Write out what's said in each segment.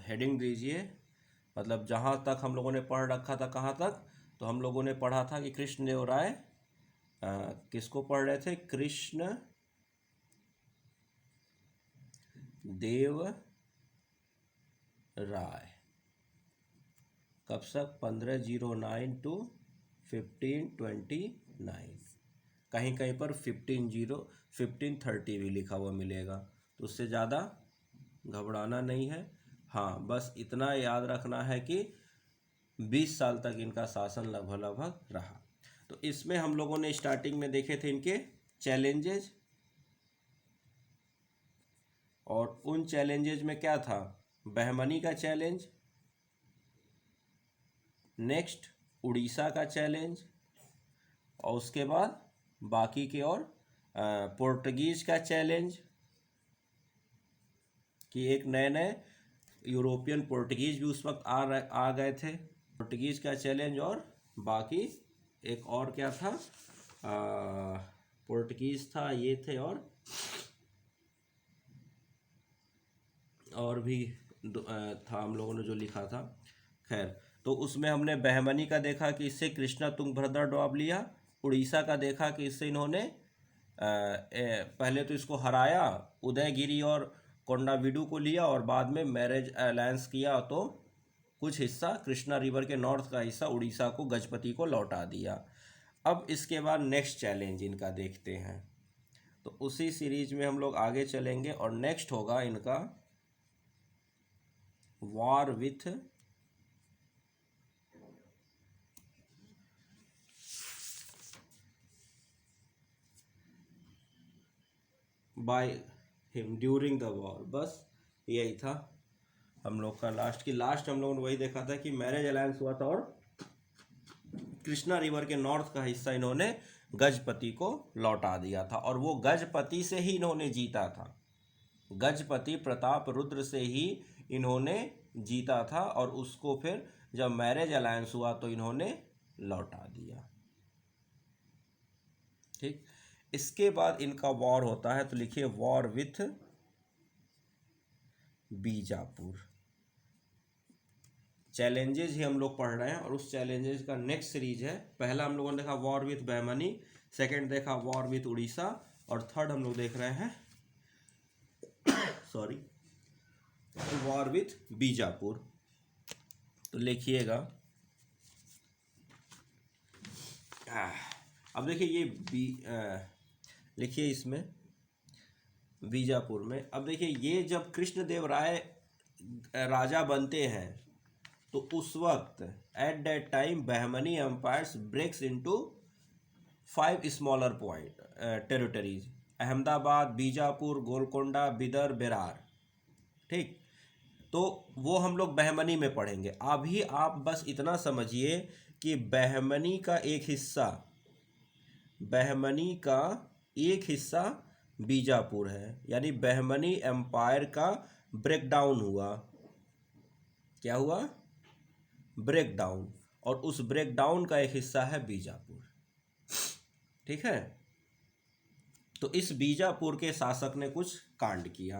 Heading दीजिए, मतलब जहाँ तक हम लोगों ने पढ़ रखा था, कहाँ तक, तो हम लोगों ने पढ़ा था कि कृष्णदेव राय किसको पढ़ रहे थे, कृष्ण देव राय, कब तक, 1509 to 1529, कहीं कहीं पर 1530 भी लिखा हुआ मिलेगा, तो उससे ज़्यादा घबराना नहीं है। हाँ, बस इतना याद रखना है कि 20 साल तक इनका शासन लगभग लगभग रहा। तो इसमें हम लोगों ने स्टार्टिंग में देखे थे इनके चैलेंजेज, और उन चैलेंजेज में क्या था, बहमनी का चैलेंज, नेक्स्ट उड़ीसा का चैलेंज, और उसके बाद बाकी के और पोर्टुगीज का चैलेंज, कि एक नए नए यूरोपियन पोर्टुगीज भी उस वक्त आ गए थे, पोर्टुगीज का चैलेंज, और बाकी एक और क्या था, पोर्टुगीज था, ये थे, और भी था हम लोगों ने जो लिखा था। खैर, तो उसमें हमने बहमनी का देखा कि इससे कृष्णा तुंगभद्रा डॉब लिया, उड़ीसा का देखा कि इससे इन्होंने पहले तो इसको हराया, उदयगिरी और कोंडाविडू को लिया, और बाद में मैरिज अलायंस किया, तो कुछ हिस्सा कृष्णा रिवर के नॉर्थ का हिस्सा उड़ीसा को, गजपति को लौटा दिया। अब इसके बाद नेक्स्ट चैलेंज इनका देखते हैं, तो उसी सीरीज में हम लोग आगे चलेंगे, और नेक्स्ट होगा इनका war with by him during the war. बस यही था हम लोग का लास्ट हम लोगों ने वही देखा था कि मैरिज अलायंस हुआ था, और कृष्णा रिवर के नॉर्थ का हिस्सा इन्होंने गजपति को लौटा दिया था, और वो गजपति से ही इन्होंने जीता था, गजपति प्रताप रुद्र से ही इन्होंने जीता था, और उसको फिर जब मैरिज अलायंस हुआ तो इन्होंने लौटा दिया। ठीक, इसके बाद इनका वॉर होता है, तो लिखिए वॉर विथ बीजापुर। चैलेंजेस ही हम लोग पढ़ रहे हैं, और उस चैलेंजेस का नेक्स्ट सीरीज है। पहला हम लोगों ने देखा वॉर विथ बहमनी, सेकंड देखा वॉर विथ उड़ीसा, और थर्ड हम लोग देख रहे हैं सॉरी वॉर विथ बीजापुर। तो लिखिएगा, अब देखिए ये लिखिए इसमें बीजापुर में। अब देखिए ये जब कृष्णदेव राय राजा बनते हैं, तो उस वक्त at that time Bahmani empires breaks into 5 smaller point territories, Ahmedabad, Bijapur, Golconda, Bidar, Berar. ठीक, तो वो हम लोग बहमनी में पढ़ेंगे। अभी आप बस इतना समझिए कि बहमनी का एक हिस्सा बीजापुर है, यानी बहमनी एम्पायर का ब्रेकडाउन हुआ। क्या हुआ? ब्रेकडाउन, और उस ब्रेकडाउन का एक हिस्सा है बीजापुर। ठीक है, तो इस बीजापुर के शासक ने कुछ कांड किया।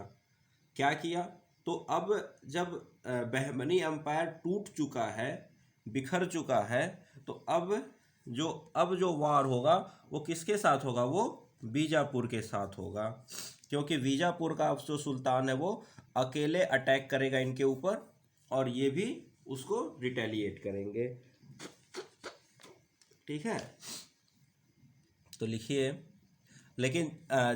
क्या किया? तो अब जब बहमनी एम्पायर टूट चुका है, बिखर चुका है, तो अब जो वार होगा वो किसके साथ होगा? वो बीजापुर के साथ होगा, क्योंकि बीजापुर का अब जो सुल्तान है वो अकेले अटैक करेगा इनके ऊपर, और ये भी उसको रिटेलिएट करेंगे। ठीक है, तो लिखिए, लेकिन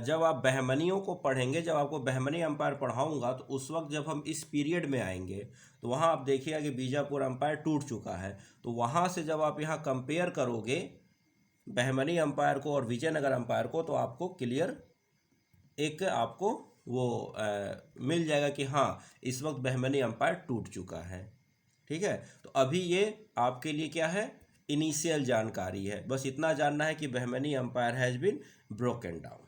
जब आप बहमनियों को पढ़ेंगे, जब आपको बहमनी एम्पायर पढ़ाऊंगा, तो उस वक्त जब हम इस पीरियड में आएंगे, तो वहाँ आप देखिएगा कि बीजापुर एम्पायर टूट चुका है। तो वहाँ से जब आप यहाँ कंपेयर करोगे बहमनी एम्पायर को और विजयनगर एम्पायर को, तो आपको क्लियर एक आपको वो मिल जाएगा कि हाँ, इस वक्त बहमनी एम्पायर टूट चुका है। ठीक है, तो अभी ये आपके लिए क्या है? इनिशियल जानकारी है, बस इतना जानना है कि Bahmani empire has been broken down.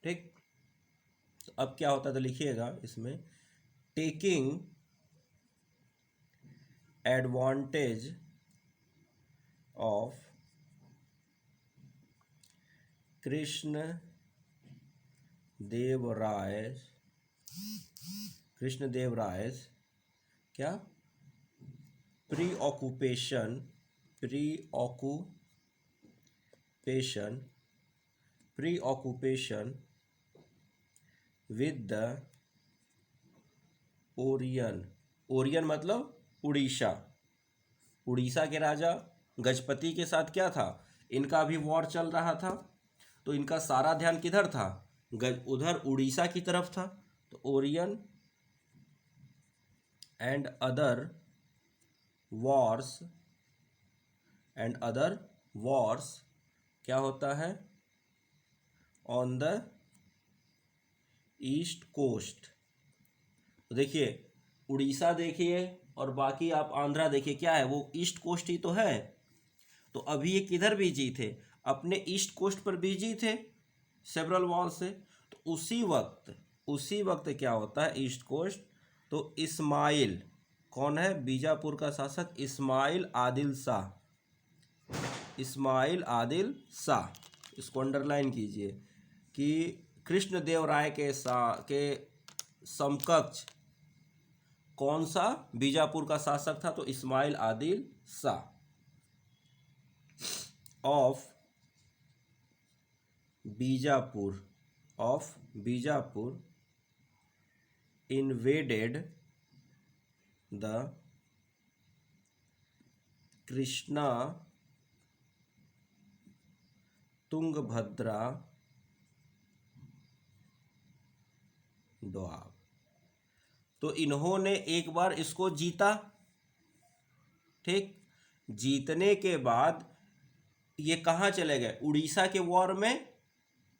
ठीक, तो अब क्या होता है, तो लिखिएगा इसमें, taking advantage of Krishnadeva Raya क्या, preoccupation with the Oriya मतलब उड़ीसा। उड़ीसा के राजा गजपति के साथ क्या था, इनका भी वॉर चल रहा था, तो इनका सारा ध्यान किधर था, उधर उड़ीसा की तरफ था। तो ओरियन एंड अदर वॉर्स क्या होता है, ऑन द ईस्ट कोस्ट। तो देखिए उड़ीसा देखिए और बाकी आप आंध्रा देखिए, क्या है वो ईस्ट कोस्ट ही तो है। तो अभी ये किधर बिजी थे, अपने ईस्ट कोस्ट पर बिजी थे सेवरल वॉर से। तो उसी वक्त क्या होता है ईस्ट कोस्ट, तो इस्माइल, कौन है, बीजापुर का शासक इस्माइल आदिल शाह, इसको अंडरलाइन कीजिए कि कृष्णदेवराय के समकक्ष कौन सा बीजापुर का शासक था, तो Ismail Adil Shah of Bijapur invaded the Krishna Tungabhadra Doab. तो इन्होंने एक बार इसको जीता, ठीक, जीतने के बाद ये कहाँ चले गए, उड़ीसा के वॉर में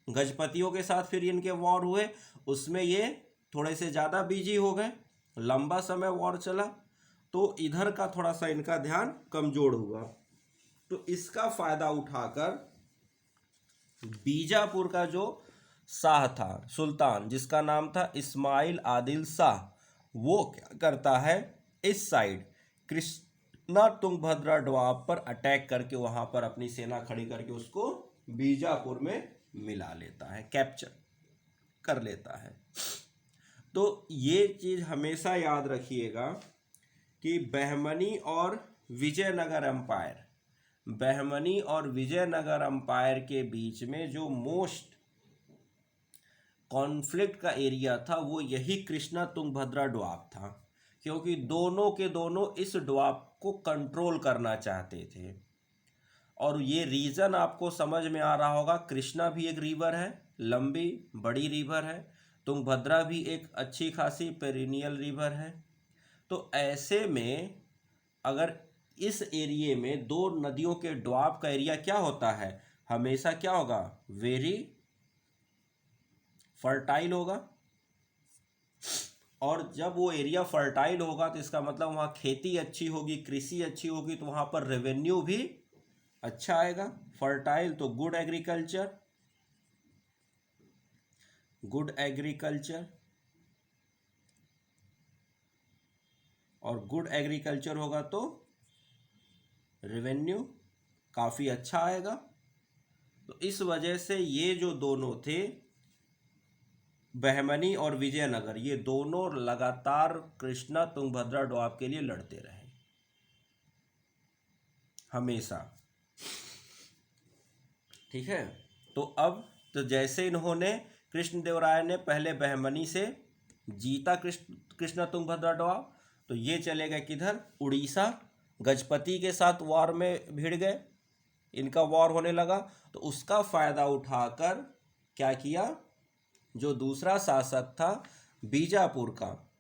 गजपतियों के साथ फिर इनके वॉर हुए, उसमें ये थोड़े से ज़्यादा बिजी हो गए, लंबा समय वॉर चला, तो इधर का थोड़ा सा इनका ध्यान कमजोर हुआ। तो इसका फायदा उठाकर बीजापुर का जो शाह था, सुल्तान, जिसका नाम था इस्माइल आदिल शाह, वो क्या करता है, इस साइड कृष्णा तुंगभद्रा डोआब पर अटैक करके वहां पर अपनी सेना खड़ी करके उसको बीजापुर में मिला लेता है, कैप्चर कर लेता है। तो ये चीज हमेशा याद रखिएगा कि बहमनी और विजयनगर अंपायर के बीच में जो मोस्ट कॉन्फ्लिक्ट का एरिया था वो यही कृष्णा तुंगभद्रा डोआब था, क्योंकि दोनों के दोनों इस डोआब को कंट्रोल करना चाहते थे। और ये रीजन आपको समझ में आ रहा होगा, कृष्णा भी एक रिवर है, लंबी बड़ी रिवर है, तुंगभद्रा भी एक अच्छी खासी पेरिनियल रिवर है। तो ऐसे में अगर इस एरिए में दो नदियों के डोआब का एरिया क्या होता है, हमेशा क्या होगा, वेरी फर्टाइल होगा। और जब वो एरिया फर्टाइल होगा तो इसका मतलब वहाँ खेती अच्छी होगी, कृषि अच्छी होगी, तो वहाँ पर रेवेन्यू भी अच्छा आएगा। फर्टाइल तो गुड एग्रीकल्चर, और गुड एग्रीकल्चर होगा तो रेवेन्यू काफ़ी अच्छा आएगा। तो इस वजह से ये जो दोनों थे, बहमनी और विजयनगर, ये दोनों लगातार कृष्णा तुंगभद्रा डोआब के लिए लड़ते रहे हमेशा, ठीक है। तो जैसे इन्होंने, कृष्णदेवराय ने पहले बहमनी से जीता कृष्णा तुंगभद्रा डोआब, तो ये चले गए किधर, उड़ीसा, गजपति के साथ वॉर में भिड़ गए, इनका वॉर होने लगा। तो उसका फायदा उठाकर क्या किया, जो दूसरा शासक था बीजापुर का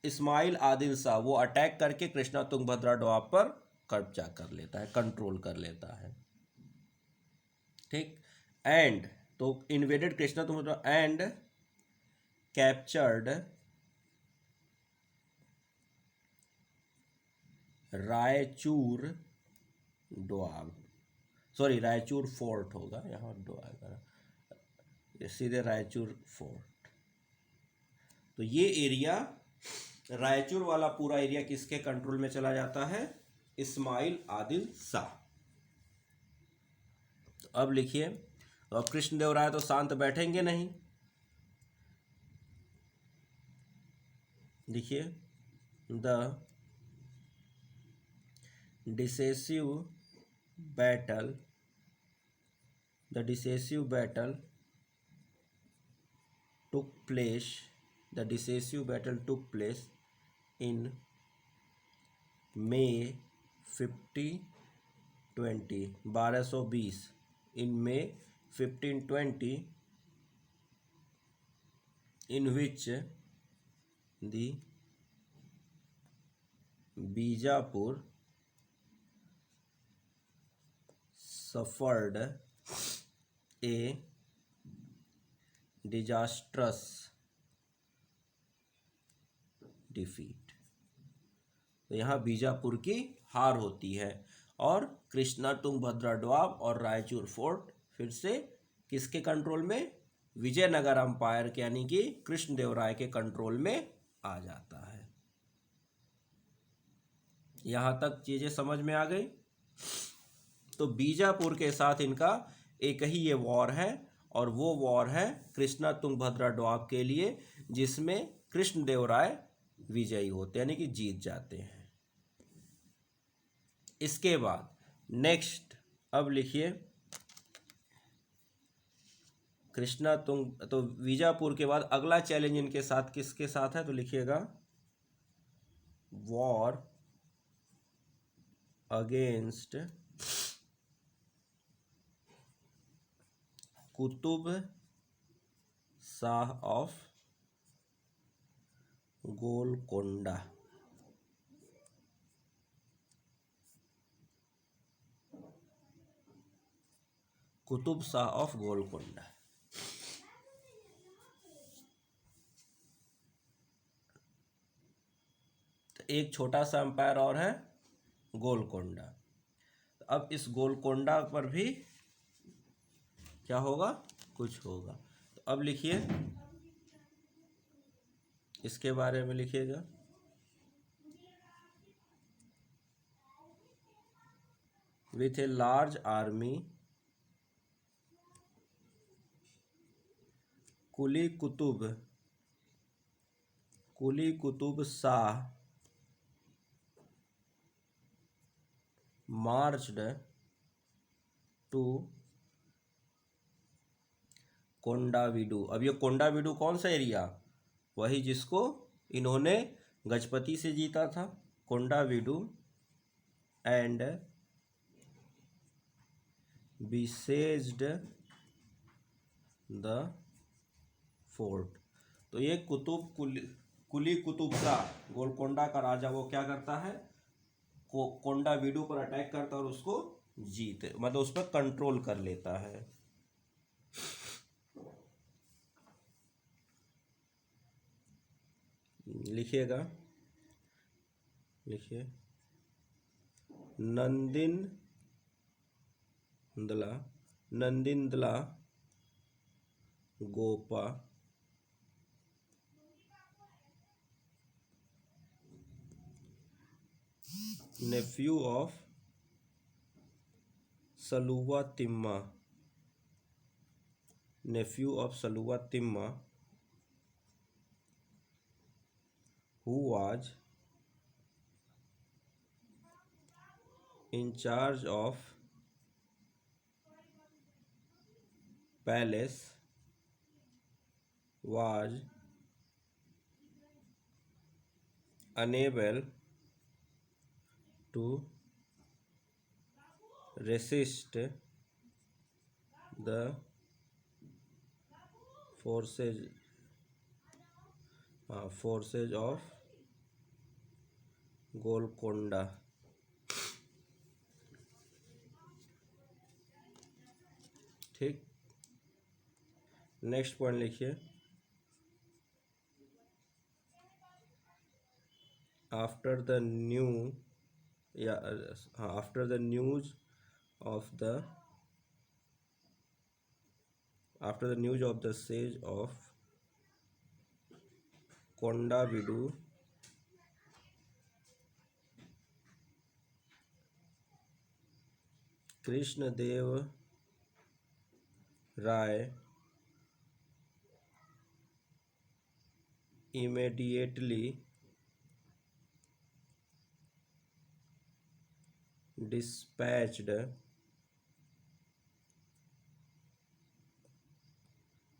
इस्माइल आदिल शाह, वो अटैक करके कृष्णा तुंगभद्रा डोआब पर कब्जा कर लेता है, कंट्रोल कर लेता है, ठीक। एंड तो invaded Krishna Tungabhadra and captured Raichur Doab, sorry Raichur fort होगा यहाँ, डोआब सीधे रायचूर फोर्ट। तो ये एरिया, रायचूर वाला पूरा एरिया किसके कंट्रोल में चला जाता है, इस्माइल आदिल शाह। तो अब लिखिए, तो अब कृष्णदेवराय तो शांत बैठेंगे नहीं, लिखिए the decisive battle the decisive battle took place the decisive battle took place in May 1520 1220 in May 1520 in which the Bijapur suffered a disastrous defeat। तो यहाँ बीजापुर की हार होती है और कृष्णा तुंगभद्रा डॉब और रायचूर फोर्ट फिर से किसके कंट्रोल में? विजयनगर अंपायर के यानी कि कृष्णदेवराय के कंट्रोल में आ जाता है। यहां तक चीजें समझ में आ गई। तो बीजापुर के साथ इनका एक ही ये वॉर है और वो वॉर है कृष्णा तुंगभद्रा डॉब के लिए, जिसमें कृष्णदेवराय विजयी होते यानी कि जीत जाते हैं। इसके बाद नेक्स्ट अब लिखिए कृष्णा तुंग तो बीजापुर के बाद अगला चैलेंज इनके साथ किसके साथ है? तो लिखिएगा war against Qutub Shah of Golconda. Qutub Shah of Golconda. तो एक छोटा सा एम्पायर और है गोलकोंडा। तो अब इस गोलकोंडा पर भी क्या होगा? कुछ होगा। तो अब लिखिए इसके बारे में लिखिएगा with a large army Quli Qutb Shah marched to Kondavidu. अब ये कोंडाविडू कौन सा एरिया? वही जिसको इन्होंने गजपति से जीता था, कोंडाविडू, एंड besieged द फोर्ट। तो ये कुली कुतुब शाह गोलकोंडा का राजा वो क्या करता है? कोंडाविडू पर अटैक करता है और उसको मतलब उस पर कंट्रोल कर लेता है। लिखिएगा लिखिए Nadendla Gopa nephew of Saluva Timma who was in charge of palace was unable to resist the forces of Golconda. ठीक, नेक्स्ट पॉइंट लिखिए after the news of the siege of Kondavidu Krishnadeva Raya immediately dispatched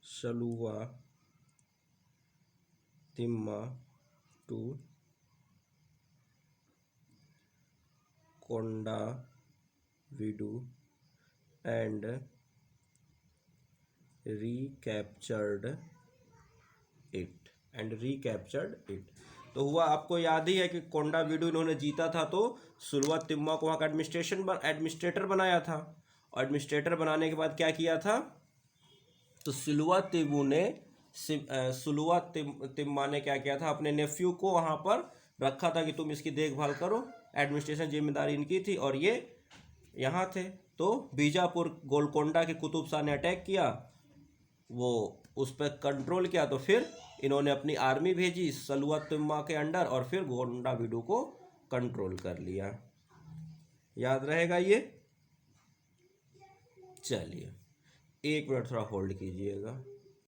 Saluwa Timma to Kondavidu and recaptured it। तो हुआ, आपको याद ही है कि कोंडाविडू इन्होंने जीता था, तो सुलवा तिम्मा को वहाँ का एडमिनिस्ट्रेटर बनाया था। और एडमिनिस्ट्रेटर बनाने के बाद क्या किया था, तो सुलवा तिम्मा ने क्या किया था, अपने नेफ्यू को वहाँ पर रखा था कि तुम इसकी देखभाल करो, एडमिनिस्ट्रेशन जिम्मेदारी इनकी थी और ये यहाँ थे। तो बीजापुर गोलकोंडा के कुतुब शाह ने अटैक किया, वो उस पर कंट्रोल किया, तो फिर इन्होंने अपनी आर्मी भेजी सलुआ तिम्मा के अंडर और फिर गोंडाविडू को कंट्रोल कर लिया। याद रहेगा ये। चलिए 1 मिनट थोड़ा होल्ड कीजिएगा।